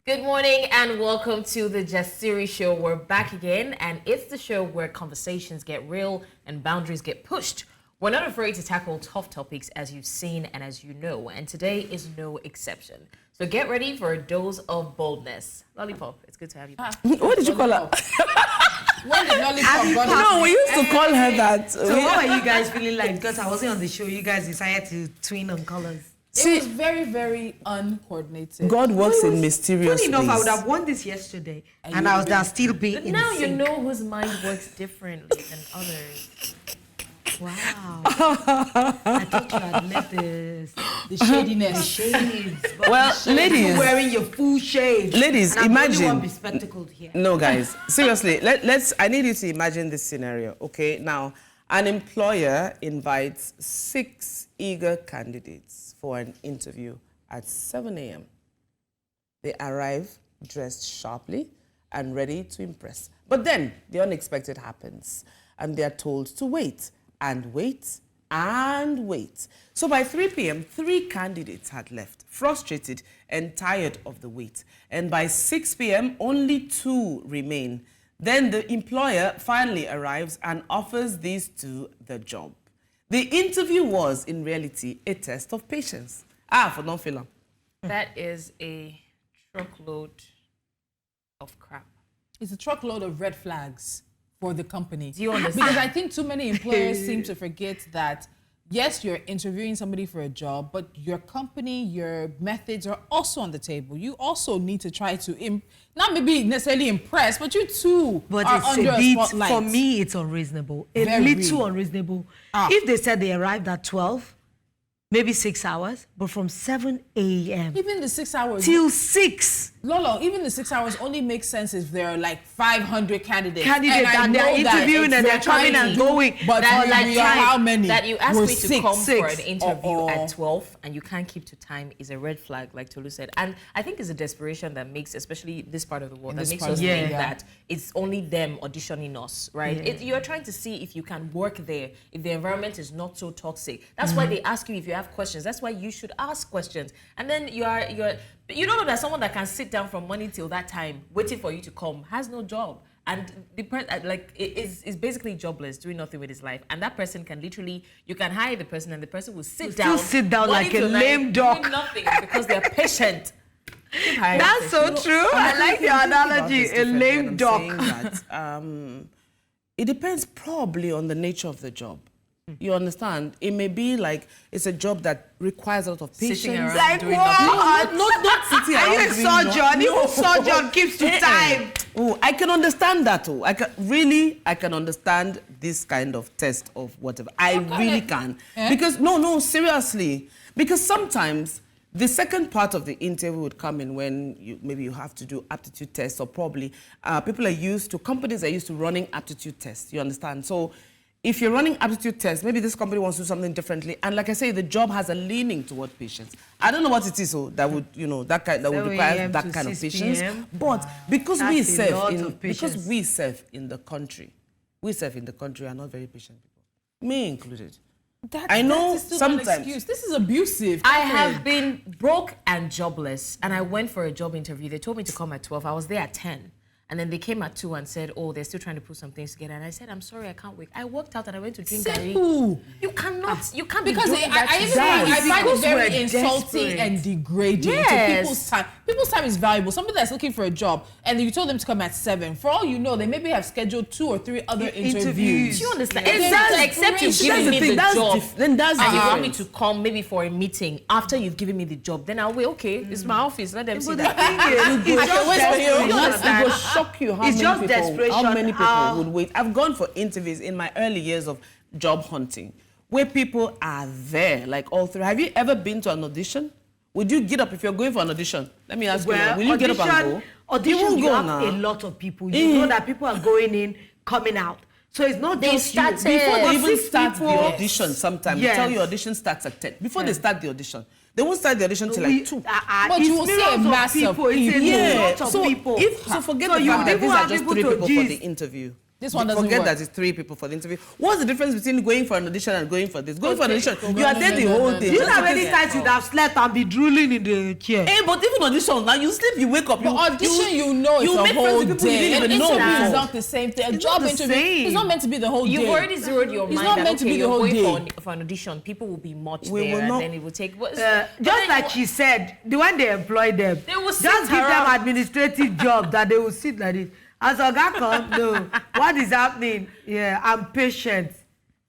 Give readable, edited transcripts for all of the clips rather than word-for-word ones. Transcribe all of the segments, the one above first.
Good morning and welcome to the Jasiri show. We're back again, and it's the show where conversations get real and boundaries get pushed. We're not afraid to tackle tough topics, as you've seen and as you know, and today is no exception. So get ready for a dose of boldness. Lollipop, it's good to have you back. What did you call her? When did Lollipop No, we used to call her that. So what are you guys feeling like? Because I wasn't on the show, you guys decided to twin on colors. It was very, very uncoordinated. God works in mysterious ways. Funny enough, I would have won this yesterday, and I would have still be in Now the you sink. know whose mind works differently than others. Wow. I thought you had left the shadiness. the shades. But Well, the shades, ladies- you're wearing your full shades. Ladies, and I'm imagine. the only one bespectacled here. No, guys, seriously, I need you to imagine this scenario, okay? Now, an employer invites 6 eager candidates for an interview at 7 a.m. They arrive dressed sharply and ready to impress. But then the unexpected happens, and they are told to wait and wait and wait. So by 3 p.m., 3 candidates had left, frustrated and tired of the wait. And by 6 p.m., only 2 remain. Then the employer finally arrives and offers these 2 the job. The interview was, in reality, a test of patience. For non-filler. That is a truckload of crap. It's a truckload of red flags for the company. Do you understand? Because I think too many employers seem to forget that, yes, you're interviewing somebody for a job, but your company, your methods are also on the table. You also need to try to, not maybe necessarily impress, but you too But are it's under a a bit, spotlight. for me, it's unreasonable. A Very. little unreasonable. Ah. If they said they arrived at 12, maybe 6 hours, but from 7 a.m. Even the 6 hours. till 6. Lolo, even the 6 hours only makes sense if there are like 500 candidates. Candidates, I and they're know that interviewing and they're they're trying coming and to- going. But That, like, like, how many? That you asked were me to six. come for an Six. interview at 12 and you can't keep to time is a red flag, like Tolu said. And I think it's a desperation that makes, especially this part of the world, In that this makes part us of the think world, yeah. that it's only them auditioning us, right? Yeah. You're trying to see if you can work there, if the environment is not so toxic. That's why they ask you if you have questions. That's why you should ask questions. And then you don't know that someone that can sit down from morning till that time waiting for you to come has no job, and the person is basically jobless, doing nothing with his life. And that person can literally, you can hire the person and the person will sit down like a lame duck. doing nothing because they're patient. Keep hiring That's so people. true. I like your analogy. A lame duck. It depends probably on the nature of the job. You understand? It may be like it's a job that requires a lot of patience. Sitting around Like doing what? Not sitting Are around you a doing surgeon? no- Even surgeon keeps to time. Oh, I can understand that. Oh, I can understand this kind of test of whatever. I really can. Because no, seriously. Because sometimes the second part of the interview would come in when you have to do aptitude tests, or probably companies are used to running aptitude tests. You understand? So if you're running aptitude tests, maybe this company wants to do something differently. And like I say, the job has a leaning toward patience. I don't know what it is that would, that would require that kind of patience. But because we serve in the country, are not very patient people. Me included. I know that is still sometimes. an excuse. This is abusive. I have been broke and jobless, and I went for a job interview. They told me to come at 12. I was there at 10. And then they came at 2 and said, they're still trying to put some things together. And I said, I'm sorry, I can't wait. I walked out and I went to drink garri. Simple. You can't Because be doing that to I guys. find it very we're insulting desperate. and degrading Yes. to people's time. People's time is valuable. Somebody that's looking for a job and you told them to come at 7. For all you know, they maybe have scheduled 2 or 3 other interviews. Do you understand? Yeah. Exactly. Except you've That's given me the job. Then that's And you want me different. to come maybe for a meeting after you've given me the job. Then I'll wait, okay, it's my office. Let them see But the that. thing is, it's just wait for you. desperation. You understand? It will shock you It's just desperation. how many people How- would wait. I've gone for interviews in my early years of job hunting where people are there, like all through. Have you ever been to an audition? Would you get up if you're going for an audition? Let me ask you, will you get up and go? Audition, won't you go have now. a lot of people. You know that people are going in, coming out. So it's not They just started- you. Before they But even six start people- the audition, sometimes they Yes. tell you audition starts at 10. Before they start the audition, they won't start the audition till like 2. But you will see a mass of people. It's a people. lot of so people. forget So the you fact that would these even are have just people 3 to people for the gist. interview. This one doesn't Forget work. that it's 3 people for the interview. What's the difference between going for an audition and going for this? Going for an Okay. audition, you are there the whole day. You know Just how many because- times you'd have slept and be drooling in the chair? Hey, but even auditions, now you sleep, you wake up. But audition, you know, it's you a make friends whole with people you day. didn't An even know interview is before. not the same thing. A It's job not the interview same. is not meant to be the whole You've day. already zeroed your It's mind not that, meant to okay, be the you're whole going day. for an audition. People will be much We will there, not- and then it will take. But Just like she said, the when they employ them, They will sit just give them around. administrative job that they will sit like this. As Oga come, no, what is happening? Yeah, I'm patient.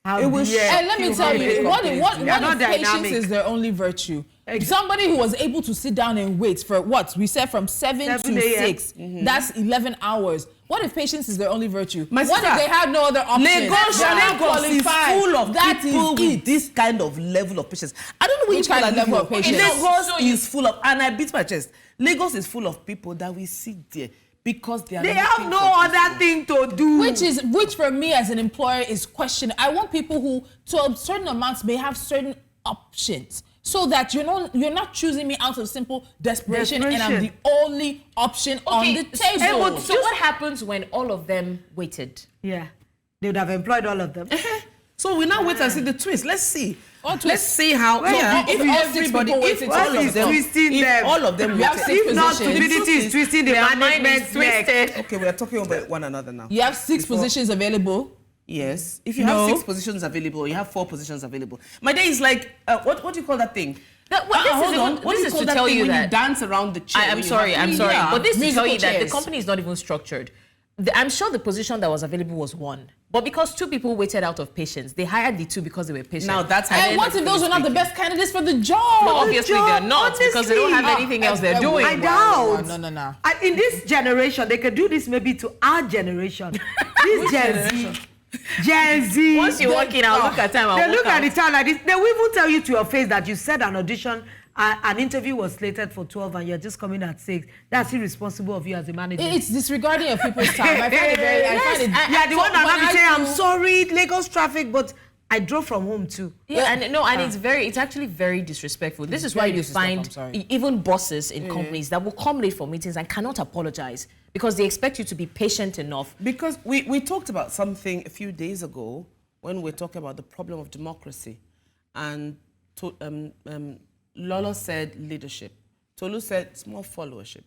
It will And let me tell you, what if They are not patience dynamic. is their only virtue? Exactly. Somebody who was able to sit down and wait for what? We said from 7 7 to a.m. 6. That's 11 hours. What if patience is their only virtue? My What sister, if they had no other option? Lagos, They are not Lagos is qualified. full of That people is with it. this kind of level of patience. I don't know Which kind of level of patience? Lagos So is full of, and I beat my chest. Lagos is full of people that we sit there because they are. They looking have no for other thing to do. Which for me as an employer is question. I want people who, to a certain amounts, may have certain options, so that you're not choosing me out of simple desperation. And I'm the only option on the table. So what happens when all of them waited? Yeah, they would have employed all of them. So we now wait and see the twist. Let's see. What twist? Let's see how. Well, yeah, if if all 6 everybody, people if waited, all what of is them, twisting if them? all of them We have waited- 6 If not, positions. stupidity is twisting the Their mind management is neck. twisted. Okay, we are talking about one another now. You have 6 positions available. Yes. If you No. have 6 positions available, you have 4 positions available. My day is like, what do you call that thing? That, well, this is Hold even- on. What do this you is call to that tell thing you when that you dance around the chair? I'm when you sorry, have- I'm sorry, Yeah. but this to tell Musical you that the chairs. company is not even structured. I'm sure the position that was available was 1, but because 2 people waited out of patience, they hired the 2 because they were patient. Now that's And what if those were not the best candidates for the job? No, obviously they're not because they don't have honestly. anything else they're doing. I doubt. No. And in this generation, they could do this maybe to our generation. This Gen Z. Once you're working out, look at time. They look at the time like this. They will even tell you to your face that you said an audition, an interview was slated for 12 and you're just coming at 6. That's irresponsible of you as a manager. It's disregarding of people's time. I find it very. I find it. Yeah, the one that when have to say, I I'm do- sorry, Lagos traffic, but I drove from home too. Yeah, and it's actually very disrespectful. This is why Very you disrespectful, find I'm sorry. even bosses in companies that will come late for meetings and cannot apologize because they expect you to be patient enough. Because we talked about something a few days ago when we were talking about the problem of democracy. And Lolo said leadership. Tolu said it's more followership.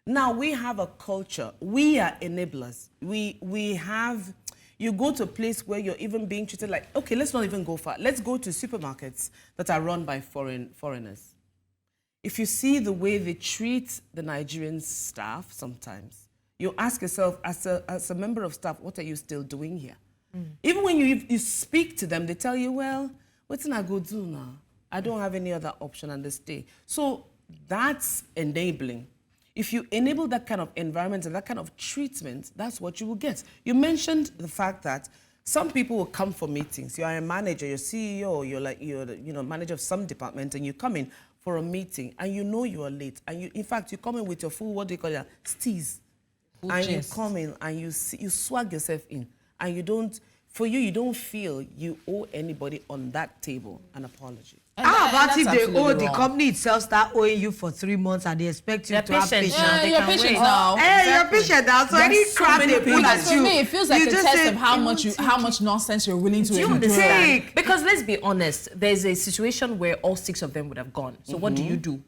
Now we have a culture. We are enablers. We have... You go to a place where you're even being treated like, okay, let's not even go far. Let's go to supermarkets that are run by foreigners. If you see the way they treat the Nigerian staff sometimes, you ask yourself, as a member of staff, what are you still doing here? Even when you speak to them, they tell you, well, what's I go do now? I don't have any other option and they stay. So that's enabling. If you enable that kind of environment and that kind of treatment, that's what you will get. You mentioned the fact that some people will come for meetings. You are a manager, you're CEO, you're the manager of some department, and you come in for a meeting and you know you are late. And in fact, you come in with your full, what do you call it, steez. And you come in and you swag yourself in. And you don't feel you owe anybody on that table an apology. How about if that's they owe absolutely the wrong. company itself start owing you for 3 months and they expect you They're to have patient patience? now. They you're can patient wait. now. Hey, you're patient now. So There's any so crap many they pull people. at Because for you, me, it feels like you a just test say, of how much nonsense you're willing to Do you endure. understand? Take. Because let's be honest, there's a situation where all 6 of them would have gone. So what do you do?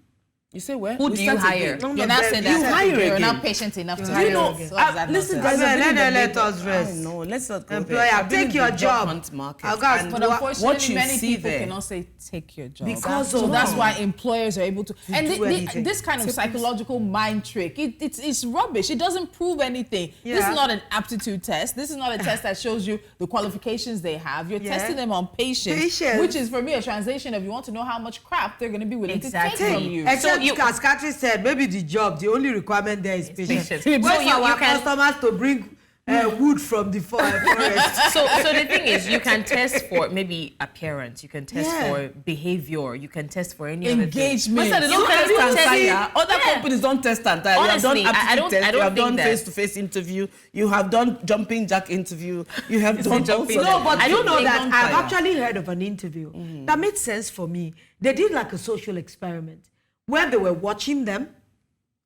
You say where? Who We do you start hire? again. You're not saying You that hire you're again. not patient enough to You hire know, again. So what's that listen, nonsense? guys, I've been in the let labor- us rest. I know, let's not go Employer, there. I've been take in your the job. hunt market. I'll go and and But What unfortunately, you many see people there- cannot say, take your job. Because so of that's what? why employers are able to. And do anything. this kind of psychological mind trick, it's rubbish. It doesn't prove anything. This Yeah. is not an aptitude test. This is not a test that shows you the qualifications they have. You're Yeah. testing them on patience, Patience. which is, for me, a translation of you want to know how much crap they're going to be willing Exactly. to take from you. Except, you- as Katri said, maybe the job, the only requirement there is patience. patience. Wait So for you our can- customers to bring wood from the forest. So the thing is, you can test for maybe appearance, you can test Yeah. for behavior, you can test for any other thing. Engagement. Listen, they don't You test can and test- tire. Other Yeah. companies don't test and tire. You have done Honestly, I aptitude don't- test. I don't You have think done that- face-to-face interview. You have done jumping jack interview. You have done jumping also- jack. No, but I you don't know think that don't I've tire. actually heard of an interview that made sense for me. They did like a social experiment where they were watching them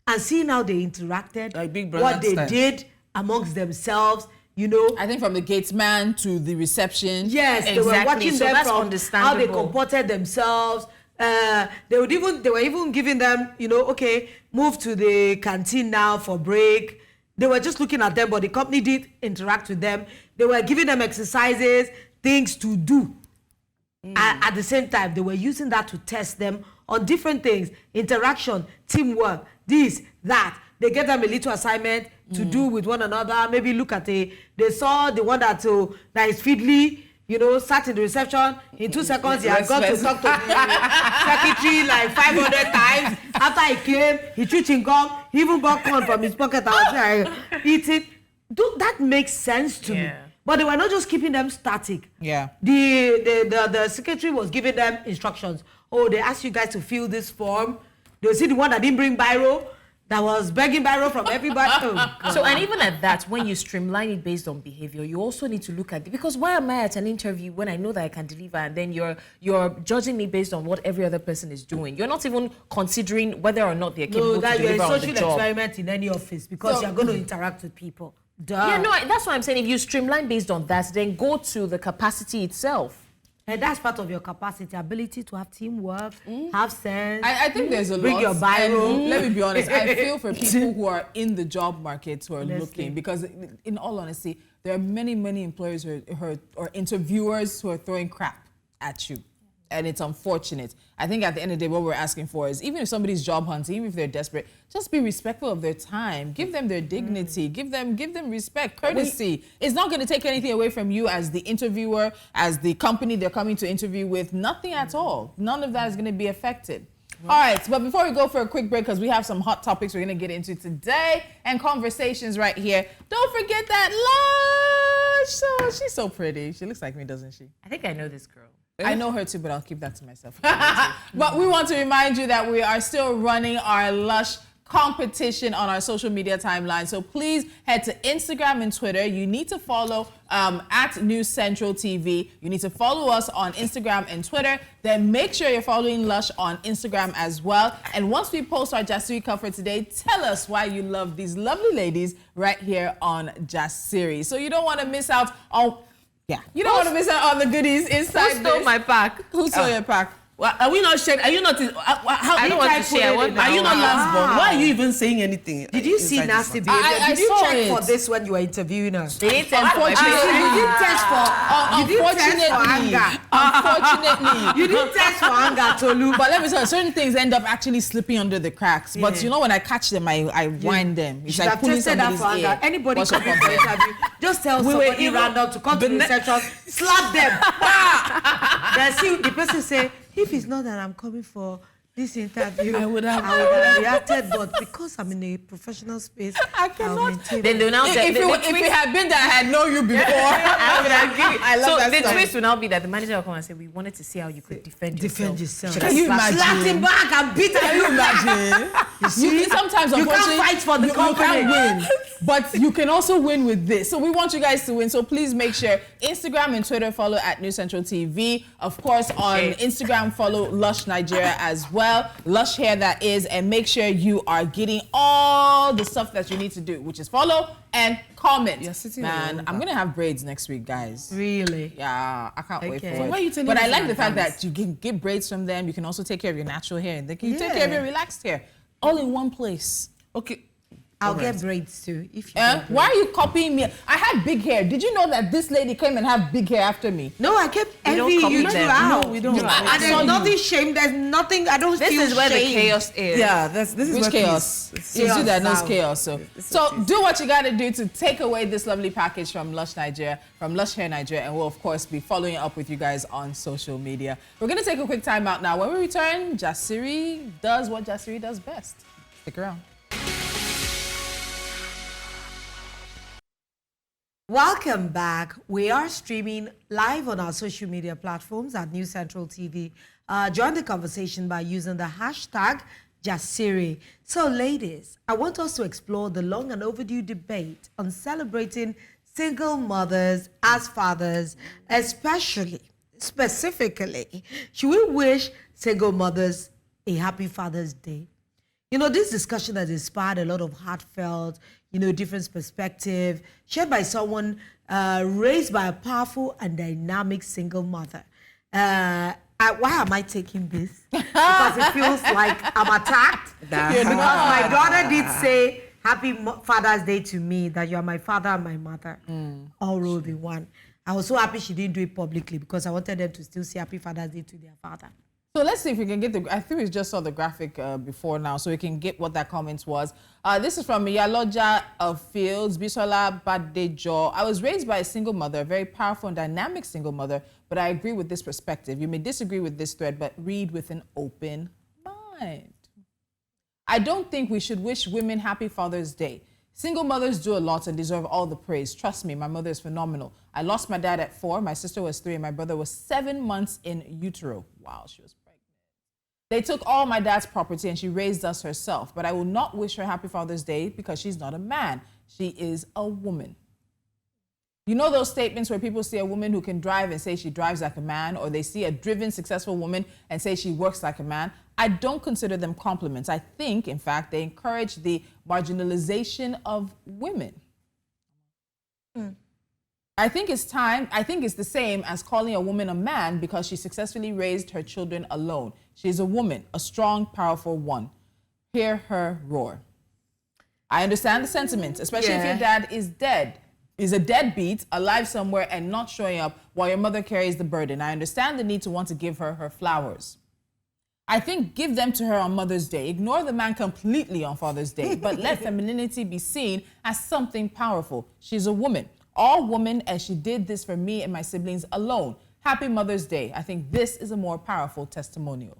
and seeing how they interacted, Like Big Brother what they style. did amongst themselves. I think from the gatesman to the reception. Yes, they were Exactly. watching So them that's from how they understandable. comported themselves. They were even giving them, okay, move to the canteen now for break. They were just looking at them, but the company did interact with them. They were giving them exercises, things to do. At the same time, they were using that to test them on different things, interaction, teamwork, this, that. They get them a little assignment to do with one another. Maybe look at they saw the one that is fiddly, sat in the reception. In 2 seconds, he had got to talk to the secretary like 500 times. After he came, he chewed chewing gum. He even got corn from his pocket and was like, eat it. That makes sense to me. But they were not just keeping them static. Yeah. The secretary was giving them instructions. Oh, they asked you guys to fill this form. They'll see the one that didn't bring biro, that was begging biro from everybody. Oh, God. So, and even at that, when you streamline it based on behavior, you also need to look at it. Because why am I at an interview when I know that I can deliver, and then you're judging me based on what every other person is doing? You're not even considering whether or not they're capable to that you're a deliver on the social job. experiment in any office because you're going to interact with people. Duh. Yeah, no, that's what I'm saying. If you streamline based on that, then go to the capacity itself. And that's part of your capacity, ability to have teamwork, have sense. I think there's a lot. Bring your biro. And let me be honest. I feel for people who are in the job market who are looking, because in all honesty, there are many, many employers or interviewers who are throwing crap at you. And it's unfortunate. I think at the end of the day, what we're asking for is, even if somebody's job hunting, even if they're desperate, just be respectful of their time. Give them their dignity. Give them respect, courtesy. It's not going to take anything away from you as the interviewer, as the company they're coming to interview with. Nothing at all. None of that is going to be affected. All right, but before we go for a quick break, because we have some hot topics we're going to get into today and conversations right here, don't forget that Lush. Oh, she's so pretty. She looks like me, doesn't she? I think I know this girl. I know her too, but I'll keep that to myself. But we want to remind you that we are still running our Lush competition on our social media timeline. So please head to Instagram and Twitter. You need to follow at News Central TV. You need to follow us on Instagram and Twitter. Then make sure you're following Lush on Instagram as well. And once we post our Jasiri cover today, tell us why you love these lovely ladies right here on Jasiri. So you don't want to miss out on... Yeah, you don't want to miss out on the goodies inside Who stole my pack? Who stole your pack? Well, are we not sharing? Are you not? How I don't want to share. Are you not last born? Why are you even saying anything? Did you see inside nasty this behavior? I Did you saw check it. for this when you were interviewing her? They didn't tell me my You place. didn't test for anger. Unfortunately. You didn't test for anger, Tolu. But let me tell you, certain things end up actually slipping under the cracks. But you know, when I catch them, I wind them. It's should like have pulling tested that somebody's for anger. ear. Anybody What's your coming for problem? interview, just tell We were somebody even- random to come to the reception, slap them. Then see the person say, if it's not that I'm coming for this interview, I would have reacted, but because I'm in a professional space, I cannot. I'll maintain Then they'll now If say, it had been that I had known you before, I would have given. I love So that the story. twist will now be that the manager will come and say, we wanted to see how you could defend yourself. Can you imagine? Slapped him back and beat him. Can you imagine? see? Sometimes, You can't unfortunately, fight for the you company. can't win, but you can also win with this. So we want you guys to win. So please make sure Instagram and Twitter follow at News Central TV. Of course, on Instagram, follow Lush Nigeria as well. Lush Hair, that is, and make sure you are getting all the stuff that you need to do, which is follow and comment. You're sitting Man, alone. I'm gonna have braids next week, guys. Really? Yeah, I can't wait Okay. for So it. why are you telling But us I like in the fact advance? that you can get braids from them. You can also take care of your natural hair, and then you take care of Yeah. your relaxed hair, all in one place. Okay. I'll Alright. get braids too. If you get braids. Why are you copying me? I had big hair. Did you know that this lady came and had big hair after me? No, I kept We don't envying copy you them. out. No, we don't. And I there's saw you. nothing shame. There's nothing. I don't This feel is where the shame. chaos is. Yeah, this is Which what chaos? peace- It's you that knows Chaos. chaos. So do what you got to do to take away this lovely package from Lush Nigeria, from Lush Hair Nigeria, and we'll, of course, be following up with you guys on social media. We're going to take a quick time out now. When we return, Jasiri does what Jasiri does best. Stick around. Welcome back. We are streaming live on our social media platforms at News Central TV. Join the conversation by using the hashtag Jasiri. So, ladies, I want us to explore the long and overdue debate on celebrating single mothers as fathers, specifically, should we wish single mothers a happy Father's Day? This discussion has inspired a lot of heartfelt, different perspective, shared by someone raised by a powerful and dynamic single mother. Why am I taking this? Because it feels like I'm attacked. Because my daughter did say, Happy Father's Day to me, that you are my father and my mother, all rolled in one. I was so happy she didn't do it publicly because I wanted them to still say Happy Father's Day to their father. So let's see if we can get I think we just saw the graphic before now, so we can get what that comment was. This is from Yaloja of Fields, Bisola Badejo. I was raised by a single mother, a very powerful and dynamic single mother, but I agree with this perspective. You may disagree with this thread, but read with an open mind. I don't think we should wish women Happy Father's Day. Single mothers do a lot and deserve all the praise. Trust me, my mother is phenomenal. I lost my dad at 4, my sister was 3, and my brother was 7 months in utero. Wow, she was pregnant. They took all my dad's property and she raised us herself, but I will not wish her Happy Father's Day because she's not a man. She is a woman. You know those statements where people see a woman who can drive and say she drives like a man, or they see a driven, successful woman and say she works like a man? I don't consider them compliments. I think, in fact, they encourage the marginalization of women. I think it's the same as calling a woman a man because she successfully raised her children alone. She's a woman, a strong, powerful one. Hear her roar. I understand the sentiment, especially if your dad is dead. Is a deadbeat, alive somewhere and not showing up while your mother carries the burden. I understand the need to want to give her her flowers. I think give them to her on Mother's Day. Ignore the man completely on Father's Day, but let femininity be seen as something powerful. She's a woman, all woman, as she did this for me and my siblings alone. Happy Mother's Day. I think this is a more powerful testimonial.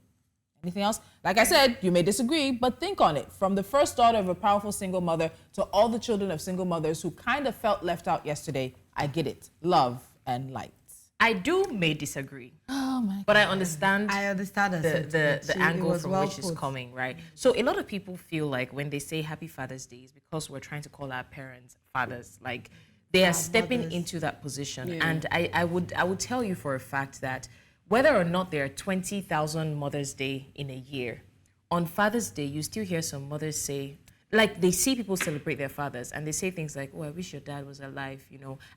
Anything else? Like I said, you may disagree, but think on it. From the first daughter of a powerful single mother to all the children of single mothers who kind of felt left out yesterday, I get it. Love and light. I may disagree. Oh my God. But I understand the angle from which it's coming, right? So a lot of people feel like when they say Happy Father's Day, it's because we're trying to call our parents fathers. Like they are stepping into that position. Yeah. And I would tell you for a fact that whether or not there are 20,000 Mother's Day in a year, on Father's Day, you still hear some mothers say, like they see people celebrate their fathers and they say things like, oh, I wish your dad was alive,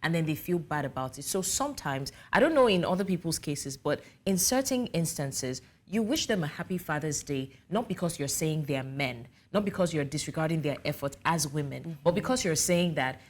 and then they feel bad about it. So sometimes, I don't know in other people's cases, but in certain instances, you wish them a Happy Father's Day, not because you're saying they're men, not because you're disregarding their effort as women, but because you're saying that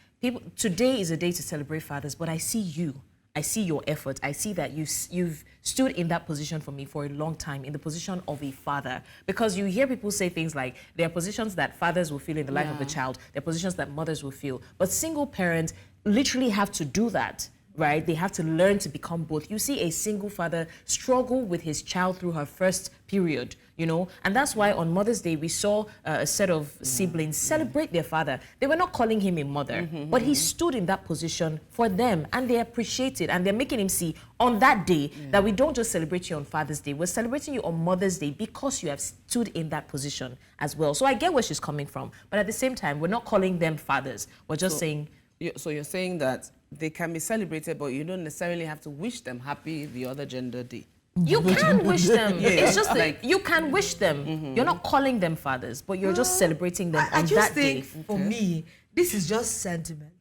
today is a day to celebrate fathers, but I see you. I see your effort. I see that you've stood in that position for me for a long time, in the position of a father. Because you hear people say things like, there are positions that fathers will feel in the life of the child, there are positions that mothers will feel. But single parents literally have to do that, right? They have to learn to become both. You see a single father struggle with his child through her first period, and that's why on Mother's Day, we saw a set of siblings celebrate their father. They were not calling him a mother, but he stood in that position for them, and they appreciate it, and they're making him see on that day that we don't just celebrate you on Father's Day, we're celebrating you on Mother's Day because you have stood in that position as well. So I get where she's coming from, but at the same time, we're not calling them fathers. We're just saying... So you're saying that they can be celebrated, but you don't necessarily have to wish them happy the other gender day. You can wish them. It's just like you can wish them. You're not calling them fathers, but you're just celebrating them on that day. I just think, for me, this is just sentiment.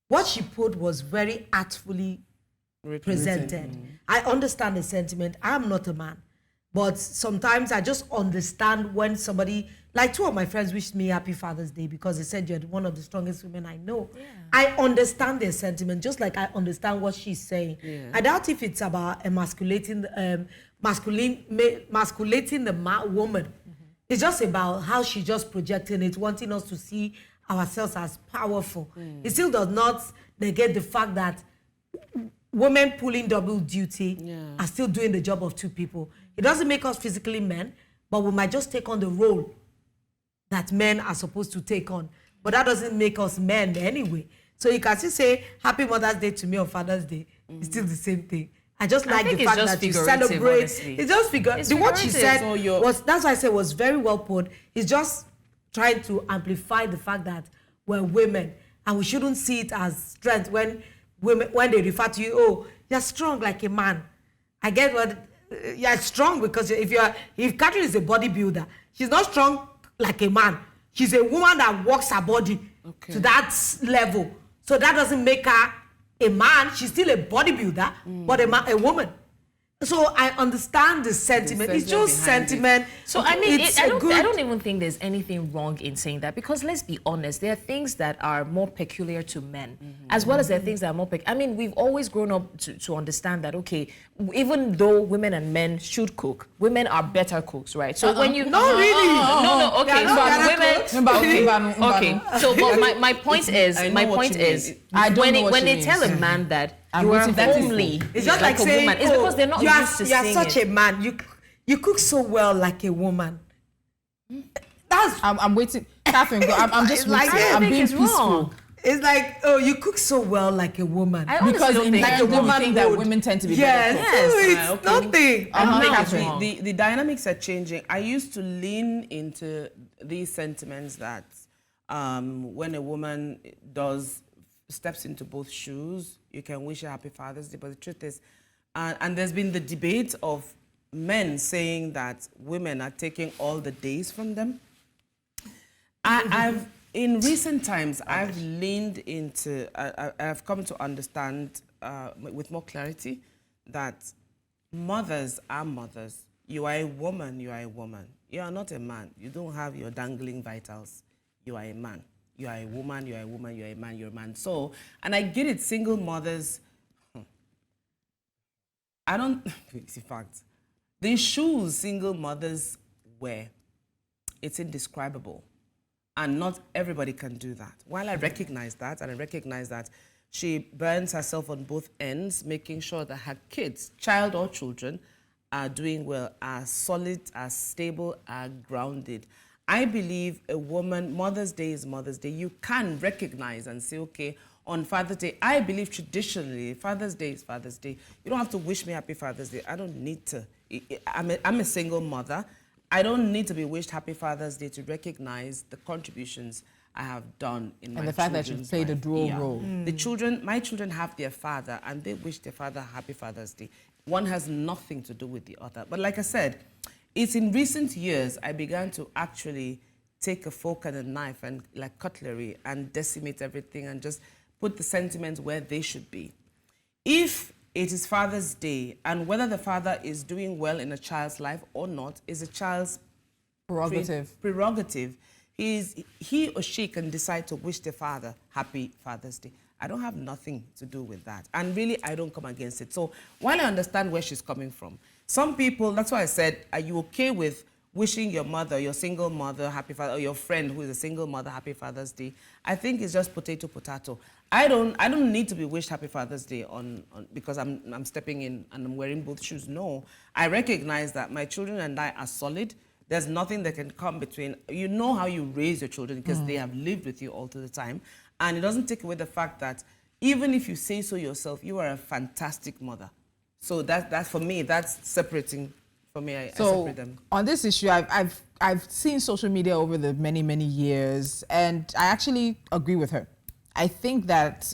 What she put was very artfully presented. I understand the sentiment. I'm not a man. But sometimes I just understand when somebody, like 2 of my friends wished me Happy Father's Day because they said you're one of the strongest women I know. Yeah. I understand their sentiment, just like I understand what she's saying. Yeah. I doubt if it's about emasculating the woman. It's just about how she just projecting it, wanting us to see ourselves as powerful. It still does not negate the fact that women pulling double duty are still doing the job of 2 people. It doesn't make us physically men, but we might just take on the role that men are supposed to take on. But that doesn't make us men anyway. So you can still say Happy Mother's Day to me on Father's Day. It's still the same thing. I just like the fact that you celebrate. Honestly. It's just figurative. What she said was, that's why I said was very well put. It's just trying to amplify the fact that we're women and we shouldn't see it as strength when they refer to you, oh, you're strong like a man. I get what you're strong because if Catherine is a bodybuilder, she's not strong like a man. She's a woman that works her body to that level. So that doesn't make her a man. She's still a bodybuilder, but a woman. So I understand the sentiment. It's just sentiment. So I mean, I don't even think there's anything wrong in saying that, because let's be honest, there are things that are more peculiar to men, as well as there are things that are more I mean, we've always grown up to understand that, okay, even though women and men should cook, women are better cooks, right? So when you no, really, okay, so women, okay. So but my point is, when they tell a man that you are homely, it's just like a saying, woman, it's because they're not used to seeing you are such a man. You cook so well like a woman. That's I'm waiting, Catherine. I'm just like waiting. I'm being peaceful. Wrong. It's like, oh, you cook so well like a woman. Because don't in think like a we woman think that would. women tend to be Yes, better cooks. it's nothing. I don't think it's Catherine, wrong. the dynamics are changing. I used to lean into these sentiments that when a woman steps into both shoes, you can wish her happy Father's Day. But the truth is, and there's been the debate of men saying that women are taking all the days from them. In recent times, I've leaned into, I've come to understand with more clarity that mothers are mothers. You are a woman, you are a woman. You are not a man. You don't have your dangling vitals. You are a man. You are a woman, you are a woman, you are a man, you're a man. So, and I get it, single mothers, I don't, it's a fact. The shoes single mothers wear, it's indescribable. And not everybody can do that. While I recognize that, and I recognize that she burns herself on both ends, making sure that her kids, child or children, are doing well, are solid, are stable, are grounded. I believe a woman, Mother's Day is Mother's Day. You can recognize and say, okay, on Father's Day, I believe traditionally, Father's Day is Father's Day. You don't have to wish me happy Father's Day. I don't need to. I'm a single mother. I don't need to be wished happy Father's Day to recognize the contributions I have done in my children's life. And the fact that you played a dual role. The children, my children have their father and they wish their father happy Father's Day. One has nothing to do with the other. But like I said, it's in recent years I began to actually take a fork and a knife and like cutlery and decimate everything and just put the sentiments where they should be. If it is Father's Day, and whether the father is doing well in a child's life or not is a child's prerogative. He or she can decide to wish the father happy Father's Day. I don't have nothing to do with that. And really, I don't come against it. So while I understand where she's coming from, some people, that's why I said, are you okay with wishing your mother, your single mother, happy Father, or your friend who is a single mother, happy Father's Day? I think it's just potato. I don't need to be wished happy Father's Day because I'm stepping in and I'm wearing both shoes. No, I recognize that my children and I are solid. There's nothing that can come between. You know how you raise your children because they have lived with you all the time. And it doesn't take away the fact that even if you say so yourself, you are a fantastic mother. So that's for me, that's separating. For me, I separate them. On this issue, I've seen social media over the many years, and I actually agree with her. I think that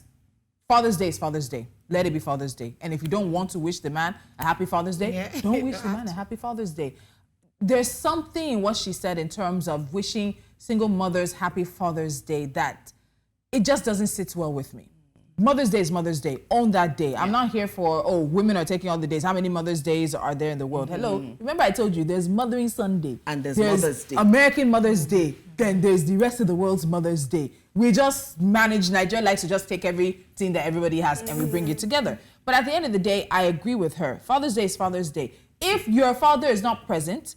Father's Day is Father's Day. Let it be Father's Day. And if you don't want to wish the man a happy Father's Day, don't wish the man a happy Father's Day. There's something in what she said in terms of wishing single mothers happy Father's Day that it just doesn't sit well with me. Mother's Day is Mother's Day. Own that day. I'm not here for, oh, women are taking all the days. How many Mother's Days are there in the world? Hello. Remember I told you there's Mothering Sunday. And there's Mother's Day. American Mother's Day. Then there's the rest of the world's Mother's Day. We just manage, Nigeria likes to just take everything that everybody has and we bring it together. But at the end of the day, I agree with her. Father's Day is Father's Day. If your father is not present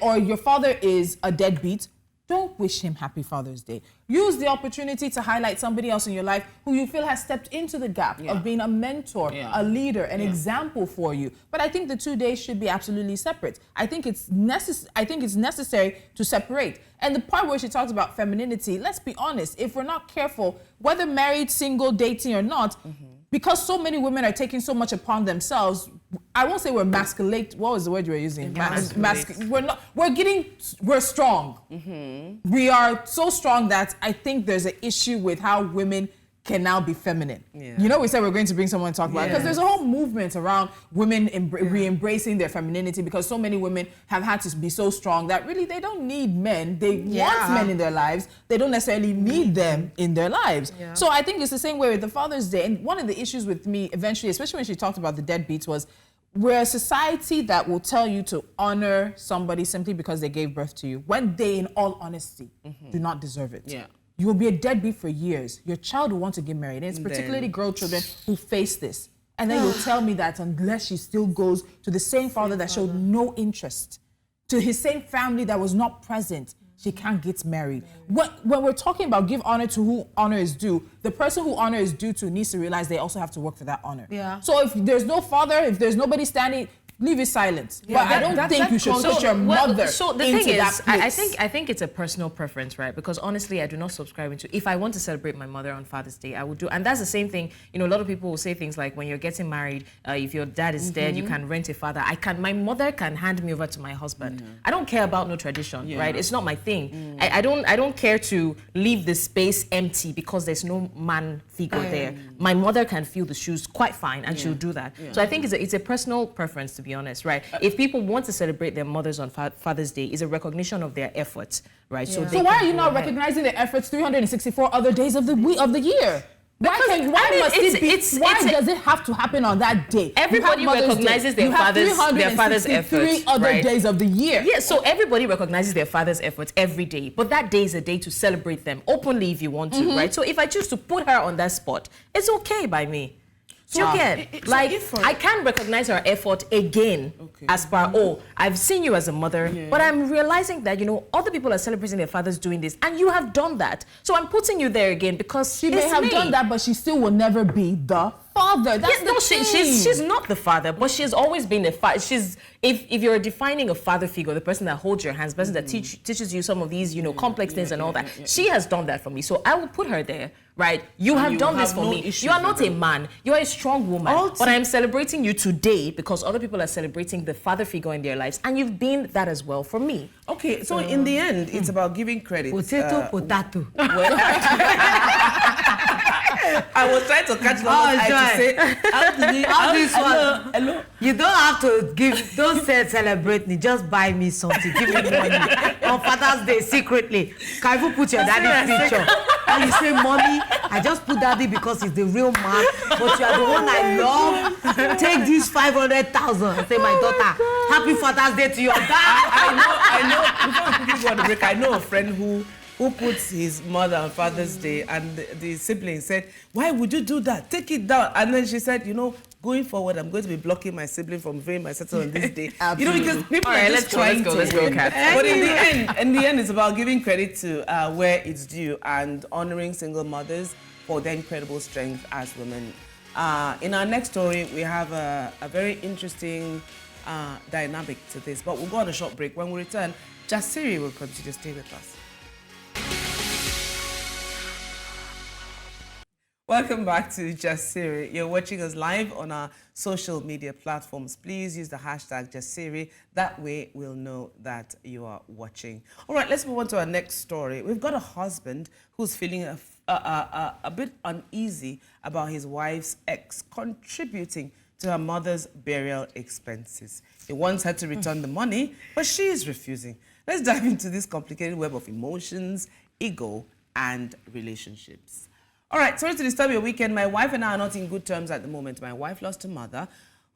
or your father is a deadbeat, don't wish him happy Father's Day. Use the opportunity to highlight somebody else in your life who you feel has stepped into the gap of being a mentor, a leader, an example for you. But I think the 2 days should be absolutely separate. I think it's necessary to separate. And the part where she talks about femininity, let's be honest, if we're not careful, whether married, single, dating or not, because so many women are taking so much upon themselves, I won't say we're emasculate. What was the word you were using? We're strong. We are so strong that I think there's an issue with how women can now be feminine. Yeah. You know, we said we're going to bring someone to talk about it because Yes. there's a whole movement around women re-embracing their femininity because so many women have had to be so strong that really they don't need men. They want men in their lives. They don't necessarily need them in their lives. Yeah. So I think it's the same way with the Father's Day. And one of the issues with me eventually, especially when she talked about the deadbeats, was we're a society that will tell you to honor somebody simply because they gave birth to you when they, in all honesty, do not deserve it. Yeah. You will be a deadbeat for years. Your child will want to get married. And it's particularly girl children who face this. And then you'll tell me that unless she still goes to the same father that showed no interest, to his same family that was not present, she can't get married. When we're talking about give honor to who honor is due, the person who honor is due to needs to realize they also have to work for that honor. Yeah. So if there's no father, if there's nobody standing, leave it silent. But I don't think you should put your mother So the into thing that is, place. I think it's a personal preference, right? Because honestly, I do not subscribe into. If I want to celebrate my mother on Father's Day, I would do. And that's the same thing. You know, a lot of people will say things like, when you're getting married, if your dad is dead, you can rent a father. My mother can hand me over to my husband. I don't care about no tradition, right? It's not my thing. I don't care to leave the space empty because there's no man figure there. My mother can fill the shoes quite fine, and she'll do that. So I think it's a personal preference, to be honest, right? If people want to celebrate their mothers on Father's Day, it's a recognition of their efforts, right? So why are you not recognizing the efforts 364 other days of the year? Why does it have to happen on that day? Everybody recognizes their father's efforts. Other days of the year. Yeah, so everybody recognizes their father's efforts every day, but that day is a day to celebrate them openly if you want to, right? So if I choose to put her on that spot, it's okay by me. Do you get? I can recognize her effort again as per, I've seen you as a mother, but I'm realizing that, you know, other people are celebrating their fathers doing this, and you have done that. So I'm putting you there again because she may have done that, but she still will never be the father. That's the thing. She's not the father, but she's always been a father. If you're defining a father figure, the person that holds your hands, the person that teaches you some of these, you know, complex things and all that, she has done that for me. So I will put her there, right? You have done this for me. You are not a man. You are a strong woman. But I'm celebrating you today because other people are celebrating the father figure in their lives, and you've been that as well for me. Okay, so in the end, it's about giving credit. Potato. I was trying to catch the eye to say, hello. You don't have to don't say celebrate me, just buy me something, give me money. On Father's Day, secretly. Can you put your daddy picture? And you say, mommy, I just put daddy because he's the real man, but you are the one I love. Take this 500,000 and say, my daughter, happy Father's Day to your dad. I know, before we go on the break, I know a friend who puts his mother on Father's Day, and the sibling said, why would you do that? Take it down. And then she said, you know, going forward, I'm going to be blocking my sibling from viewing my settle on this day. You know, because people are just trying to. Let's go, Kat. But in the end, it's about giving credit to where it's due and honoring single mothers for their incredible strength as women. In our next story, we have a very interesting dynamic to this, but we'll go on a short break. When we return, Jasiri will continue. Stay with us. Welcome back to Jasiri. You're watching us live on our social media platforms. Please use the hashtag Jasiri. That way we'll know that you are watching. All right, let's move on to our next story. We've got a husband who's feeling a bit uneasy about his wife's ex contributing to her mother's burial expenses. He wants her to return the money, but she is refusing. Let's dive into this complicated web of emotions, ego, and relationships. All right, sorry to disturb your weekend. My wife and I are not in good terms at the moment. My wife lost her mother,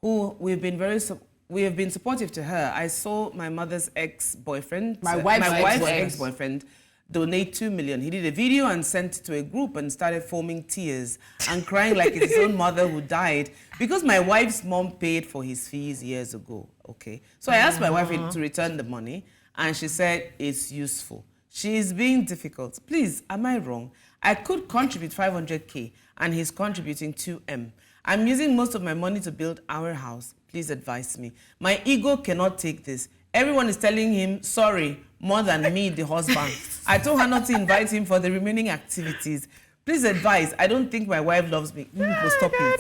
who we have been supportive to her. I saw my mother's ex-boyfriend, my wife's ex-boyfriend, donate 2 million. He did a video and sent it to a group and started foaming tears and crying like it's his own mother who died because my wife's mom paid for his fees years ago. Okay, so I asked my wife to return the money, and she said it's useful. She is being difficult. Please, am I wrong? I could contribute 500K and he's contributing 2M. I'm using most of my money to build our house. Please advise me. My ego cannot take this. Everyone is telling him, sorry, more than me, the husband. I told her not to invite him for the remaining activities. Please advise. I don't think my wife loves me. Stop it.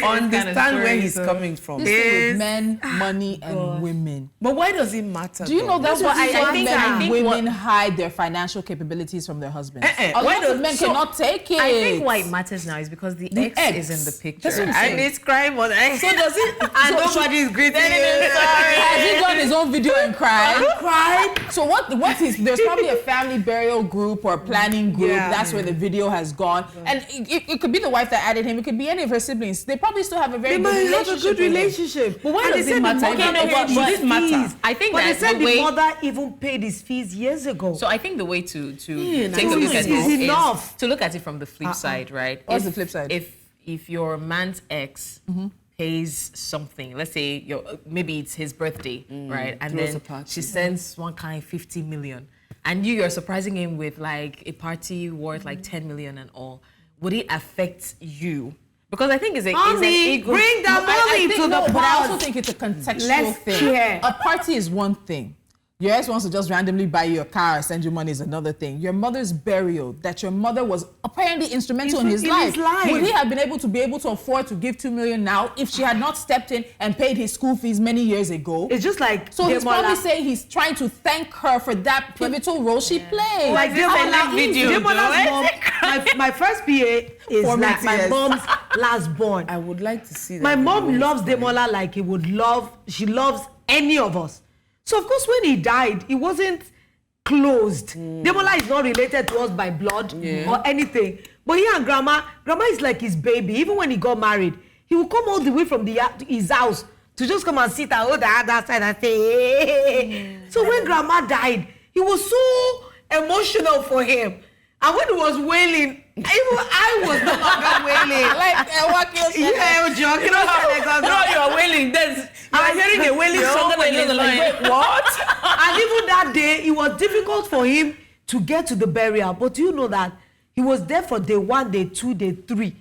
Understand where he's coming from. This thing with men, money, and women. But why does it matter? Do you know that's what why I think men and what- women hide their financial capabilities from their husbands? A Why lot of do- men so- cannot take it. I think why it matters now is because the ex is in the picture. That's what I'm saying. And it's crime on ex. So does it? And nobody is greeting you. Has he done his own video and cried? So what is, there's probably a family burial group or a planning group. Yeah. That's where the video has gone. And it could be the wife that added him. It could be any of her siblings. They probably still have a very They good might relationship. have a good with him. relationship. But why And does they it said the matter? mother Okay, no, paid but his does it matter? fees. I think But they that said the way- the mother even paid his fees years ago. So I think the way to take no, a look at it's it enough. is to look at it from the flip side, right? What's the flip side? If your man's ex pays something, let's say maybe it's his birthday, right? And Throws then a party. she sends one kind 50 million, and you're surprising him with like a party worth like 10 million and all. Would it affect you? Because I think it's an Mommy, ego. bring the I money think to no, the but I also pot. think it's a contextual Let's thing. share. A party is one thing. Your ex wants to just randomly buy you a car or send you money is another thing. Your mother's burial, that your mother was apparently instrumental in his life. Would he have been able to afford to give 2 million now if she had not stepped in and paid his school fees many years ago? It's just like So he's Demola. probably saying he's trying to thank her for that pivotal role she played. Like Demola's mom, my first PA is like my mom's last born. I would like to see that. My mom video. loves Demola like she loves any of us. So of course when he died, it wasn't closed. Demola is not related to us by blood or anything. But he and grandma is like his baby. Even when he got married, he would come all the way from his house to just come and sit and hold the other side and say, hey. So when grandma died, it was so emotional for him. And when he was wailing, even I was no longer wailing. You are wailing. You are hearing a wailing song and you're like, wait, what? And even that day, it was difficult for him to get to the burial. But you know that he was there for day 1, day 2, day 3.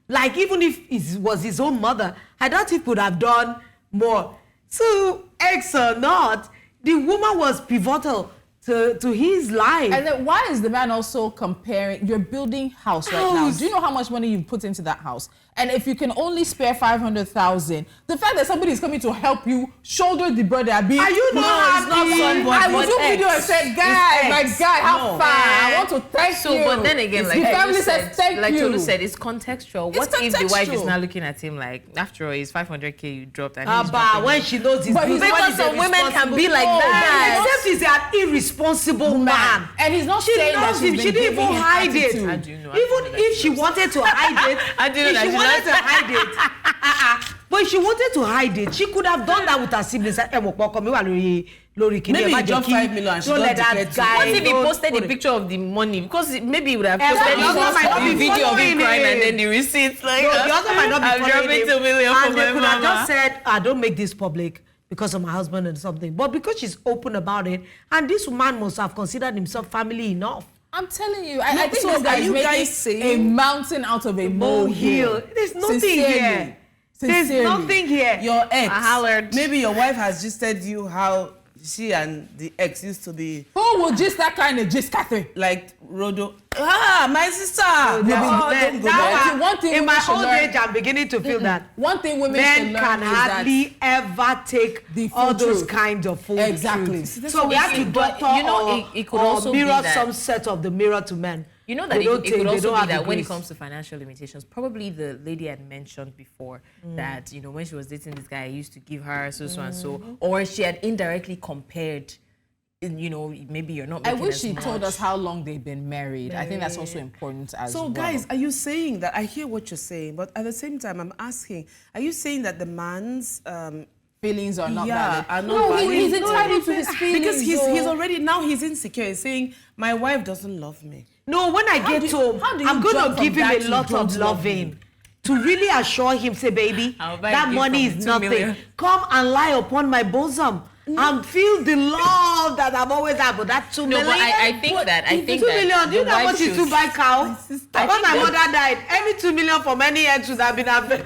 Like even if it was his own mother, I doubt he could have done more. So, ex or not, the woman was pivotal to his life. And then why is the man also comparing, you're building house right now. Do you know how much money you put into that house? And if you can only spare 500,000, the fact that somebody is coming to help you shoulder the burden, are you not happy? I was doing video and said, guy, my guy, how far? I want to thank you. So, but then again, like the family Tolu says, thank like you. Tolu said, it's contextual. What if the wife is contextual. now looking at him like, after all, it's 500K you dropped, and he's dropping Abba, when it. she knows his But he's business. Because some women can be like that. Except he's an irresponsible man. And he's not She saying that loves she's him. been She didn't giving even him hide it. attitude. I do know. Even if she wanted to hide it, I do know if that she she wanted loves- to hide it, but if she wanted to hide it, she could have done that with her siblings. Maybe he dropped 5 million and she don't let got that to guy. What if he don't posted put a it. picture of the money? Because maybe he would have Yeah, posted the husband might not the be video of him following crying and him. then the receipts. Like, No, the other might not be I'm following dropping him. 2 million And for they my could have mama. just said, I don't make this public because of my husband and something. But because she's open about it, and this man must have considered himself family enough. I'm telling you, I think so this guy are is you making guys saying- a mountain out of a molehill. There's nothing Sincerely. here. There's Sincerely. nothing here. Your ex. I hollered. Maybe your wife has just said you how she and the ex used to be Who would just that kind of just Catherine? like Rodo. My sister. Don't go Now, there. one thing in women my should old learn- age, I'm beginning to feel that One thing women men should learn can is that hardly ever take the full all those truth. kinds of full Exactly. truth. So we have to But, doctor you know, it could or also be mirror that- some set of the mirror to men. You know that They don't it take- could they also don't be have the that when it grace. comes to financial limitations, probably the lady had mentioned before that, you know, when she was dating this guy, he used to give her so and so, or she had indirectly compared, you know, maybe you're not I making wish as she much. told us how long they've been married. I think that's also important as So well. guys, are you saying that, I hear what you're saying, but at the same time I'm asking, are you saying that the man's feelings are not Yeah, valid. are not No, valid. he's No, entitled to his feelings. because he's though. already now he's insecure. He's saying my wife doesn't love me. No, when I get home, how do you I'm going jump to from give him that a to lot don't of love loving to really assure him, say, baby, I'll buy that you money from is 2 nothing. million. Come and lie upon my bosom and feel the love that I've always had. But that 2 No, million. but I think that, I think 2 that million. Do you the know how wife much is should- to buy cow? When my that- mother died, every 2 million for many years should have been available.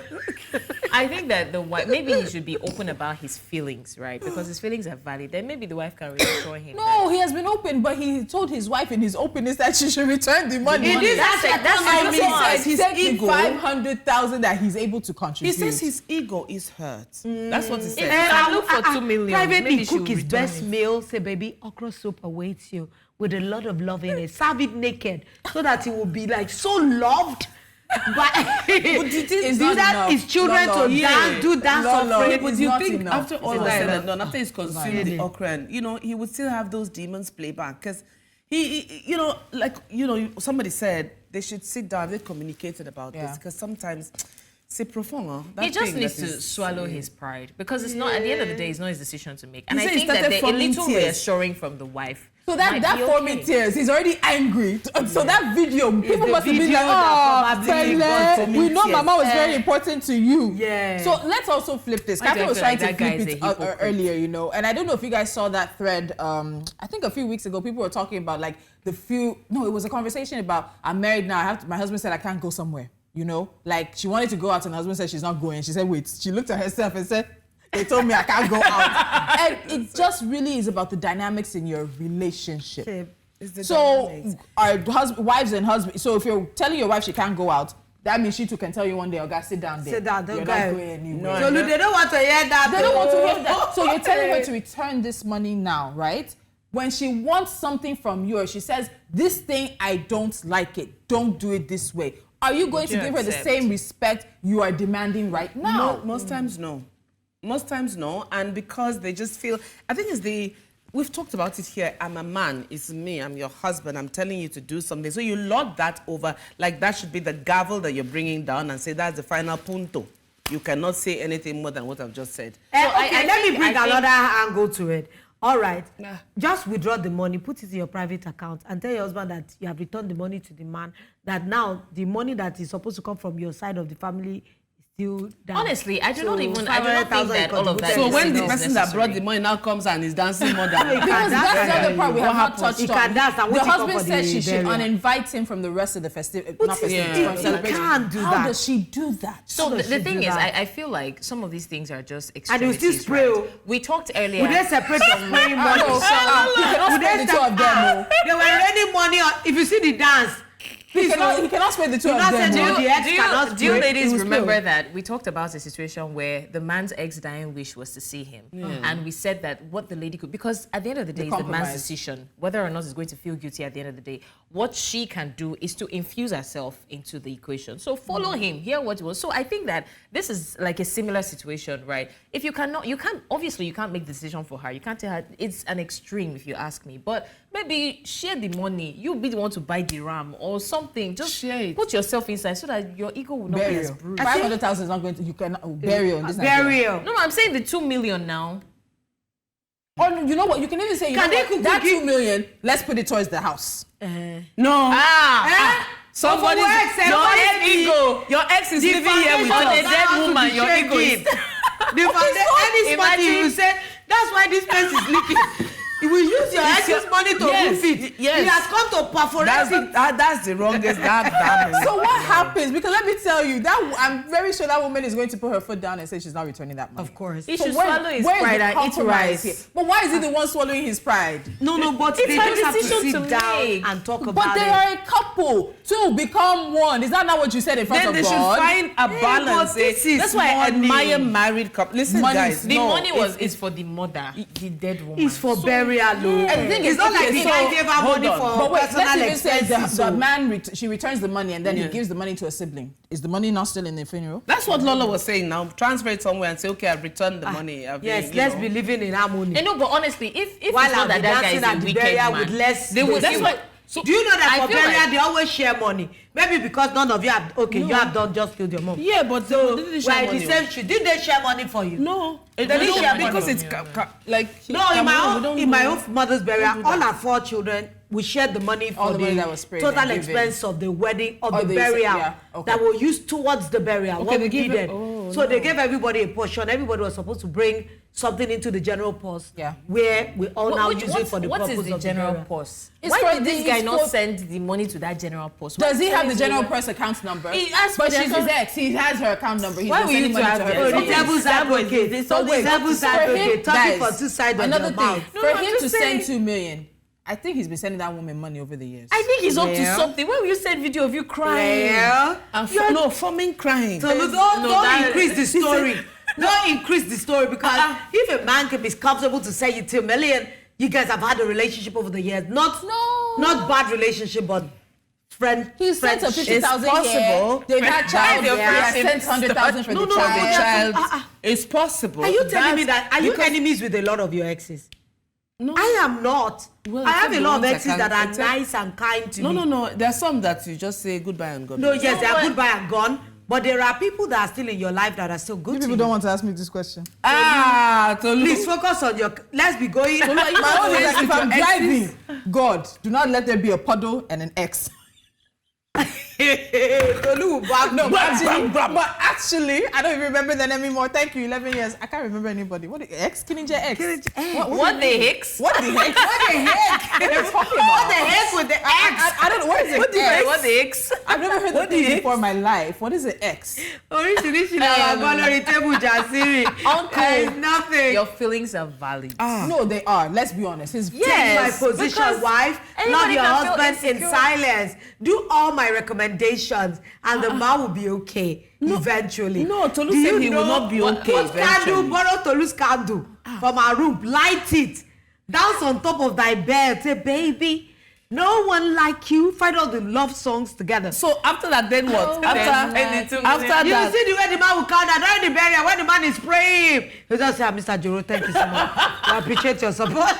I think that the wife, maybe he should be open about his feelings, right? Because his feelings are valid. Then maybe the wife can reassure him. No, he has been open, but he told his wife in his openness that she should return the money. In this aspect, that's what he says he's taking 500,000 that he's able to contribute. He says his ego is hurt. That's what he said. I look for 2 million. Privately Maybe she cook will his return best it. meal. Say, baby, okra soup awaits you with a lot of love in it. Serve it naked so that he will be like so loved. But It's do not that enough. his children No, no. to dance, do dance No, of no. praise. But It's you not think enough. after all It's is not said enough. and done, after he's consumed the okra, and, he would still have those demons play back because somebody said they should sit down. They communicated about this because sometimes c'est profond. He just needs to swallow his pride because it's not, at the end of the day, it's not his decision to make. And He I said he think that started a forming little tears. reassuring from the wife. So that forming tears, he's already angry. So that video, people the must have been video like, that probably got Pele, forming we know tears." Mama was very important to you. Yeah. So let's also flip this. Why do I Catherine was feel trying like to that guy flip is it a hypocrite? earlier, and I don't know if you guys saw that thread. I think a few weeks ago, people were talking about like it was a conversation about, I'm married now, my husband said I can't go somewhere, like she wanted to go out and her husband said she's not going. She said, wait, she looked at herself and said, they told me I can't go out. And it just really is about the dynamics in your relationship. So our wives and husbands, so if you're telling your wife she can't go out, that means she too can tell you one day, oh, guys, sit down there. Sit down, You're don't not go. going anywhere. So they don't want to hear that. They don't want to hear that. So you're telling her to return this money now, right? When she wants something from you, or she says, this thing, I don't like it. Don't do it this way. Are you going to give her the same respect you are demanding right now? No, most times no. Most times no. And because they just feel, I think we've talked about it here. I'm a man, it's me, I'm your husband, I'm telling you to do something. So you lord that over, like that should be the gavel that you're bringing down and say that's the final punto. You cannot say anything more than what I've just said. Let me bring another angle to it. All right, just withdraw the money, put it in your private account and tell your husband that you have returned the money to the man, that now the money that is supposed to come from your side of the family is still down. Honestly, I do not think that all of that So is when the necessary. person that brought the money now comes and is dancing more than Because that's the other part we have not touched He on. can dance and The wait husband for the said she should burial. uninvite him from the rest of the celebration. He can't do How that. does she do that? So How the does she thing do is, that? I feel like some of these things are just And they will extremities, still spray. right? We talked earlier. Would they separate the spraying money? You cannot spend the two of them. They were raining money on, if you see the dance, He cannot spend the two Do of not them. send oh. you the ex cannot do you spray, ladies it will remember spill. that we talked about a situation where the man's ex-dying wish was to see him, and we said that what the lady could, because at the end of the day, it's the man's compromise. decision whether or not he's going to feel guilty. At the end of the day, what she can do is to infuse herself into the equation. So follow him, hear what he was. So I think that this is like a similar situation, right? If you can't make the decision for her. You can't tell her. It's an extreme, if you ask me. But maybe share the money. You be the one to buy the ram or something. Just Share it. put yourself inside so that your ego will not be as Burial. bruised. 500,000 is not going to, you can, burial. in this Nigeria. Burial. No, I'm saying the 2 million now. Or you know what, you can even say, Can they cook that cookie? 2 million, let's put it towards the house. No. Somebody, Your ex is living here with foundation us. of a dead woman, your ego is- any spot you say, that's why this place is leaking. You will use your ex's money to Yes, roof it. yes. He has come to perforate it. That's the wrongest. That So what happens? Because let me tell you, that I'm very sure that woman is going to put her foot down and say she's not returning that money. Of course. He So should where- swallow his where is pride the and eat compromise rice. here? But why is he the one swallowing his pride? No, but It's they her just have to decision sit to down make. and talk about But they it. are a couple. Two become one. Is that not what you said in front Then of they should God? find a balance. but this is That's why I money. admire married couples. Listen, Money guys. is- The no, money it's- is for the mother, the dead woman. It's for burial, though. And the thing is, It's not like okay, the so- guy gave her hold money on. for But wait, personal let's even say expenses. the so- man, she returns the money and then he gives the money to a sibling. Is the money not still in the funeral? That's what Lola was saying now. Transfer it somewhere and say, okay, I've returned the money. Yes, let's be living in harmony. No, but honestly, if While it's not I'm that that guy dancing is a at the wicked burial man, with less. they will. That's basil. why. So Do you know that I for feel burial like- they always share money? Maybe because none of you have. Okay, you have done just killed your mom. Yeah, but So they didn't we're share in the money. same street. Did they share money for you? No, They didn't share money. because it's like No, in Cameroon, my own mother's burial, all our 4 children, we shared the money for All the money that was sprayed total and given. expense of the wedding of Oh, the they burial yeah, okay. that were used towards the burial. Okay, what they we give needed. it- So they gave everybody a portion. Everybody was supposed to bring something into the general purse. Yeah. Where we all now use it for the what purpose is the of general burial. purse? It's Why for did this the- guy it's not for- send the money to that general purse? Does he have the Why general is it- purse account number? He asked But for she's the his ex. He has her account number. He's Why been will you sending money have to that? her. Oh, So the devil's advocate. So wait, devil's for him, advocate. Talking guys, for two sides of another the thing. mouth. For I'm him just to saying. send 2 million, I think he's been sending that woman money over the years. I think he's up to Yeah. something. Why will you send video of you crying? Yeah. No, forming crying. So don't that- increase the story. Don't increase the story because if a man can be comfortable to send you 2 million, you guys have had a relationship over the years. Not bad relationship, but He sent her friendship. 50,000 It's here. possible. They've had child. your He has friendship sent 100,000 for No, the no, For child. the no, child, it's possible. Are you telling me That's- that? Are you because- enemies with a lot of your exes? No. I am not. Well, I have some a lot of ones I exes can- that I are tell- nice and kind to No, me. no, no. There are some that you just say goodbye and God No, bless. yes, they are but- goodbye and gone. But there are people that are still in your life that are still good to you. want to ask me this question. Tolu. Please focus on your. Let's be going. My own is like, if with I'm your exes? driving, God, do not let there be a puddle and an X. Tolu will back No, me. but actually, I don't even remember them anymore. Thank you, 11 years. I can't remember anybody. What the X? Kininja X. What the heck? What the heck? What the heck? What are you talking about? What the heck with the X? I don't know. What is it? X? What the heck? I've never heard What the thing the before in my life. What is an X? Oríṣiríṣi làwọn àgbọ̀ lórí table Jasiri. Uncle, Nothing. your feelings are valid. No, they are. Let's be honest. His Yes, Take my position, because wife. Love anybody your can feel husband in insecure. silence. Do all my recommendations, and the man will be okay eventually. No, Tolu Do said you he will know not be what- okay What candle? eventually. Borrow Tolu's candle from our room. Light it. Dance on top of thy bed. Say, baby, no one like you. Find all the love songs together. So after that, then what? Oh, after then the 2 after million. You that, see the way the man will count down during the burial when the man is praying. He just say, Mr. Joro, thank you so much. I appreciate your support.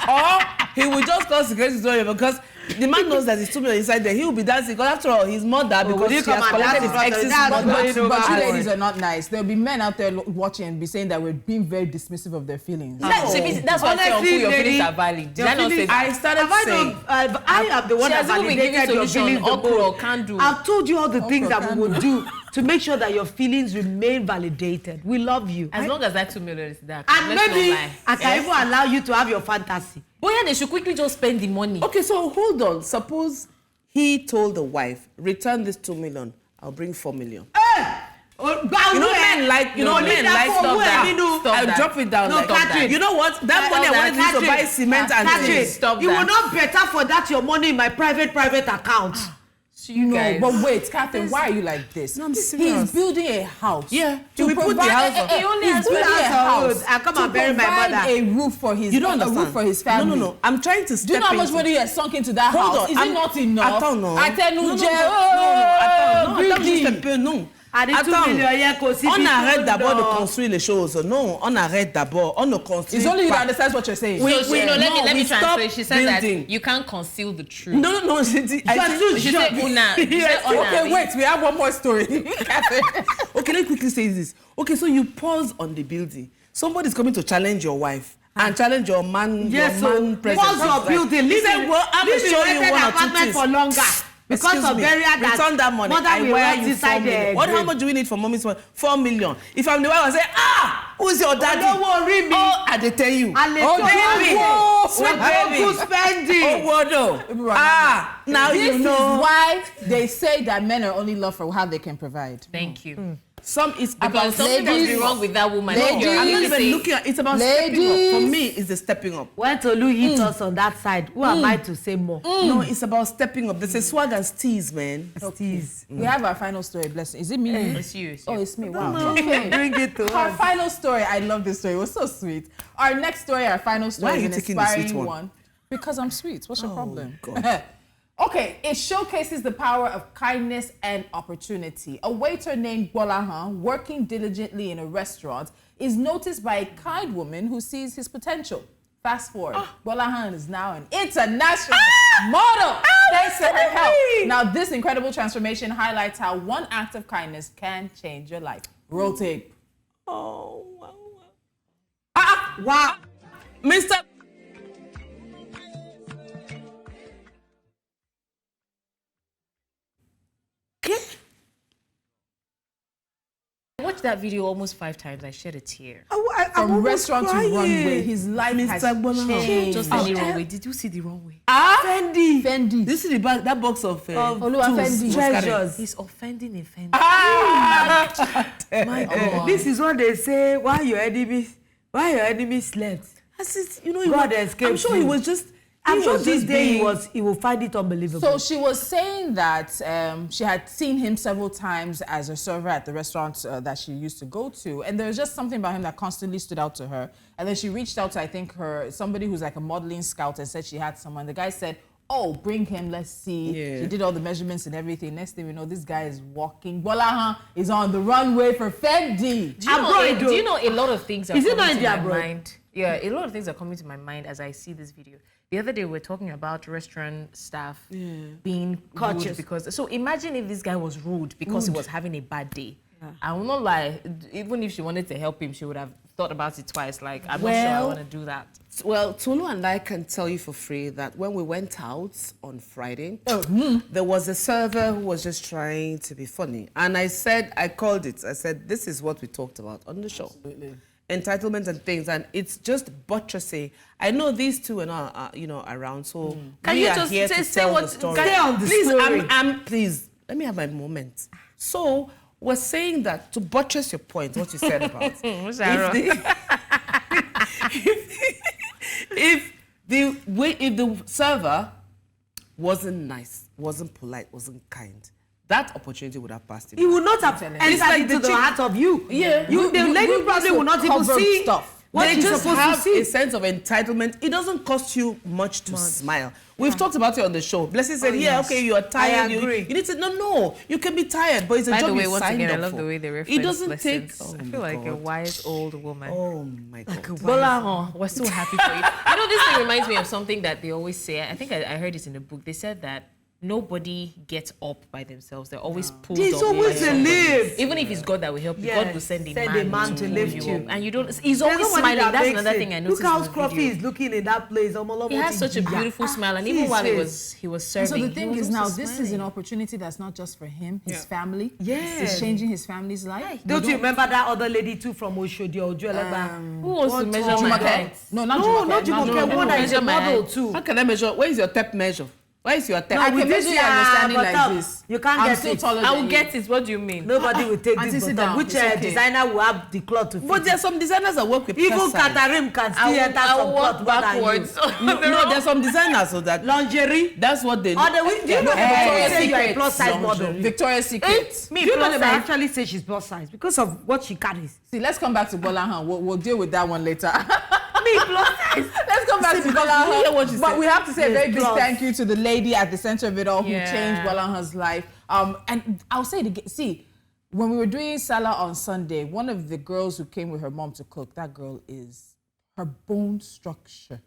or he will just cause the crazy story because the man knows that there's 2 million inside there. He will be dancing because after all, his mother will because you she come has and collected dance his in front of ex's that? money. But you And- ladies are not nice. There'll be men out there watching and be saying that we're being very dismissive of their feelings. That's why I say, Honestly, Uncle, your lady, feelings are valid. Did your I not say feelings- that? I started Have I saying. not, I am the one She that has even been giving validated your solution, feelings the okra, most. candle. I've told you all the things Okra, that we would do to make sure that your feelings remain validated. We love you. As long as that 2 million is there, And let's maybe not lie. I can even allow you to have your fantasy. But yeah, they should quickly just spend the money. Okay, so hold on. Suppose he told the wife, return this 2 million. I'll bring 4 million. You know, men like, you know, men like stuff that. Stop I'll that. drop it down No, like Catherine. that. You know what? That money I wanted to use to buy cement and Catherine, things. Stop you that. will not better for that your money in my private account. You No, guys. but wait, Catherine, why are you like this? No, I'm serious. He's building a house. Yeah, To we put the provide- house on. He only He's has building building a a house. house. I'll come to and bury my provide mother. a roof for his. You don't a understand. roof for his family. No. I'm trying to step Do you know how much into- money you have sunk into that Hold house? on, Is I'm- it not enough? Attends, non. Atenuje, Attends juste un peu, non. À des 2 millions, il y a qu'aussi On people arrête d'abord de don't. construire les choses. Non, on arrête d'abord. On ne construit It's only you pas. that understands what you're saying. Oui, So, oui, no, let no, me we translate. stop She said building. that you can't conceal the truth. Non, j'ai dit. She said una. She said una. Okay, wait, we have one more story. Okay, let me quickly say this. Okay, so you pause on the building. Somebody's coming to challenge your wife and challenge your man. Yes, your so man presence. pause your building. He Live said, in, well, I'm live going to in show you rented one or two apartment things. for longer. Because Excuse of me. burial Return that money. mother I will wire rot you 4 inside million. the What? How grave. much do we need for mommy's money? 4 million. If I'm the wife, I say, who's your daddy? Don't worry me. Oh, I dey tell you. And Oh, baby. sweet Don't go baby. spending. Oh, Wodo. Now This you know. is why they say that men are only loved for how they can provide. Thank you. Some is Because about something must be ladies- wrong with that woman. ladies- You're I'm not really even saying- looking at. It's about stepping up. For me, it's the stepping up. When Tolu hit us on that side, who am I to say more? No, it's about stepping up. There's a swag and steez, man. Steez. We have our final story, blessing. Is it me? It's you. It's you. Oh, it's me. Wow. Bring it to Our us. final story, I love this story. It was so sweet. Our next story, our final story, Why are is you an taking the sweet inspiring one? Because I'm sweet. What's your Oh, problem? God. Okay, it showcases the power of kindness and opportunity. A waiter named Bolahan, working diligently in a restaurant, is noticed by a kind woman who sees his potential. Fast forward, Bolahan is now an international model thanks to her help. Now, this incredible transformation highlights how one act of kindness can change your life. Roll tape. Oh, wow. Wow. Mr. Watch that video almost 5 times. I shed a tear. I'm From almost restaurant to crying. runway, his life has changed. Just any runway. Did you see the runway? Fendi. Fendi. This is the back, that box of Oluwa tools Fendi. was carrying. Treasures. He's offending in Fendi. My God. This is what they say. Why your enemy slept? That's it, you know, God escaped I'm sure he you. was just. I'm sure was this just day being- he will find it unbelievable. So she was saying that she had seen him several times as a server at the restaurant that she used to go to, and there was just something about him that constantly stood out to her. And then she reached out to, I think, somebody who's like a modeling scout, and said she had someone. The guy said, "Oh, bring him, let's see." Yeah. She did all the measurements and everything. Next thing we know, this guy is walking. Bolahan is on the runway for Fendi. Do you know a lot of things are Is it not coming in to the my abroad? mind? Yeah, a lot of things are coming to my mind as I see this video. The other day we were talking about restaurant staff being Cautious. rude because. So imagine if this guy was rude because he was having a bad day. I will not lie. Even if she wanted to help him, she would have thought about it twice. Like, I'm not sure I want to do that. Well, Tolu and I can tell you for free that when we went out on Friday, there was a server who was just trying to be funny. And I called it. I said, this is what we talked about on the show. Absolutely. Entitlement and things, and it's just buttressing. I know these two are not, around, so Can we you are just here say- to say tell what- the story. Stay on the please, story. please, let me have my moment. So we're saying that to buttress your point, what you said about if the server wasn't nice, wasn't polite, wasn't kind, that opportunity would have passed him. He would not have entered like into the the chick- heart of you. Yeah. The lady probably will not even covered see stuff. what They she's just supposed have to see. a sense of entitlement. It doesn't cost you much to smile. We've talked about it on the show. Blessing said, okay, you are tired. agree. You need to, no, you can be tired, but it's a By job the way, you once signed again, I up love for. the way they reference It doesn't lessons. take, I feel like a wise old woman. oh my God. Bola, we're so happy for you. You know, this thing reminds me of something that they always say. I think I heard it in a book. They said that nobody gets up by themselves. They're always pulled There's up. by always a somebody. lift. Even if it's God that will help you, Yes. God will send a Send man, to pull lift you you. up. And you don't. He's There's always nobody smiling. that That's makes another it. thing I noticed. Look how in the Scruffy video. is looking in that place. He has such a beautiful smile, and even while he was serving. So the thing he was is now, also this is an smiling. opportunity that's not just for him, his family. Yes. It's changing his family's life. Don't you remember that other lady too from Oshodi or Ojuelegba? Who wants to One measure tall my man. height? No, not No, Jumoke. not Jumoke. One that is a Measure my model height. too. How can I measure? Where is your tape measure? Where is your tape? I with can this measure your understanding but like this. you can't I'm get still it. taller I than will you. get it. What do you mean? Nobody will take Auntie, this sit bottom. down. Which It's okay. designer will have the cloth to fit? But there are some designers that work with Even plus size. Katarim can still enter I some will cloth walk more than you. backwards. No, there's some designers so that Lingerie. that's what they. Or the, do you know Victoria's they say you are a Secret plus size lingerie. model? Victoria's Secret. Me, do you know they actually say she's plus size because of what she carries? See, let's come back to Bolahan. We'll deal with that one later. Me, plus size. Let's come back to you hear what she Bolahan. But said? we have to say a very Yes, big plus. thank you to the lady at the center of it all who Yeah. changed Bolahan's life. And I'll say it again. See, when we were doing Salah on Sunday, one of the girls who came with her mom to cook, that girl is her bone structure.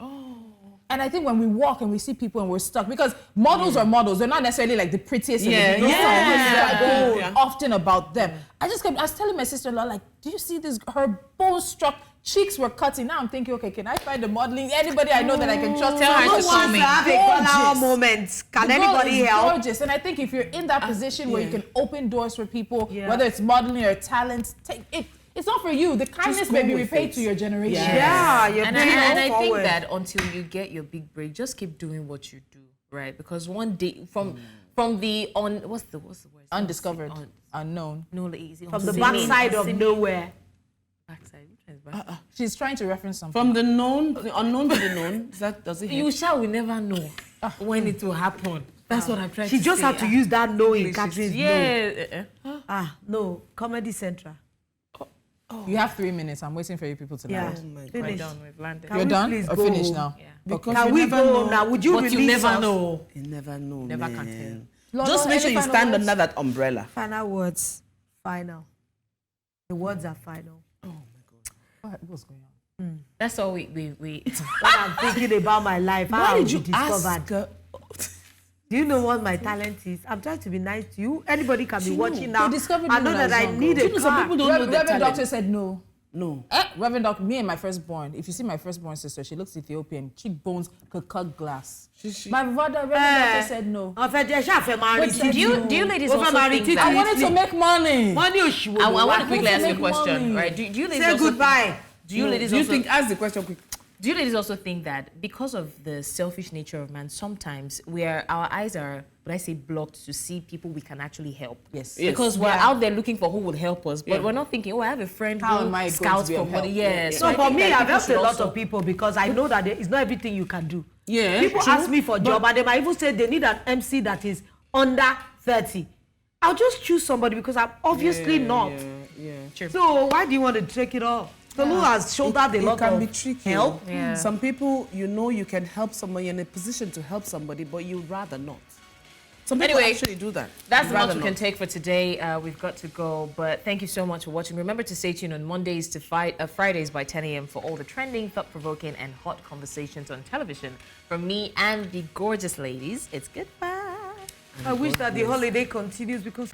And I think when we walk and we see people and we're stuck, because models are models, they're not necessarily like the prettiest. Yeah, and the yeah. yeah. Often about them. I was telling my sister-in-law, like, do you see this? Her bone struck, cheeks were cutting. Now I'm thinking, okay, can I find a modeling? Anybody I know that I can trust? Tell her Who to call wants me. to have a Gorgeous. Bola moment? Can The girl anybody is help? gorgeous, and I think if you're in that position where you yeah. can open doors for people, Yeah. whether it's modeling or talent, take it. It's not for you. The kindness go may be with repaid it. to your generation. Yeah, you're And paying I think forward. that until you get your big break, just keep doing what you do, right? Because one day from the what's the word? Undiscovered, unknown. No, easy. From the backside of nowhere. Backside. Which one is backside? She's trying to reference something. From the known, the unknown to the known. Does it? You shall will never know when it will happen. That's what I'm trying She to just say. had to use that no in Catherine's no. Yeah. No. Comedy Central. You have 3 minutes. I'm waiting for you people to Yeah. land. We're Finish. done. We've landed. Can You're we done please or go finished home? now? Yeah. Because Can you we never go know. now? Would you But release you never us? know. You never know. Never man. can Lord, Just make sure any you final stand words? under that umbrella. Final words. Final. The words are final. What's going on? That's all we When I'm thinking about my life, how Why I did will you be discovered. ask? Do you know what my talent is? I'm trying to be nice to you. Anybody can be watching now. They discovered I you know when that I I was need younger. a You know, some car. people don't know the Reverend talent. doctor said no. No. Reverend Doc, me and my firstborn, if you see my firstborn sister, she looks Ethiopian, cheekbones could cut glass. My brother, Reverend Doctor, said no. Do you ladies also think that? I wanted to make money. I want to quickly ask you a make question, money. right? Do you ladies Say also goodbye. Do you ladies Do you also think, ask the question quick. Do you ladies also think that because of the selfish nature of man, sometimes our eyes are, would I say, blocked to see people we can actually help? Yes. Because we're out there looking for who will help us, but Yeah. we're not thinking, oh, I have a friend How am who I going scouts to be for of help? money. Yes. So I for think me, that I've people helped should a lot also- of people because I know that it's not everything you can do. Yeah. People true, ask me for job and they might even say they need an MC that is under 30. I'll just choose somebody because I'm obviously not. Yeah. So why do you want to take it off? Tolu has shouldered a lot can of be tricky. help. Yeah. Some people, you know, you can help somebody, you're in a position to help somebody, but you'd rather not. Some people Anyway, actually do that. That's You'd the much rather we can not. take for today. We've got to go, but thank you so much for watching. Remember to stay tuned on Mondays to Fridays by 10 a.m. for all the trending, thought-provoking, and hot conversations on television. From me and the gorgeous ladies, it's goodbye. I wish that the holiday continues because...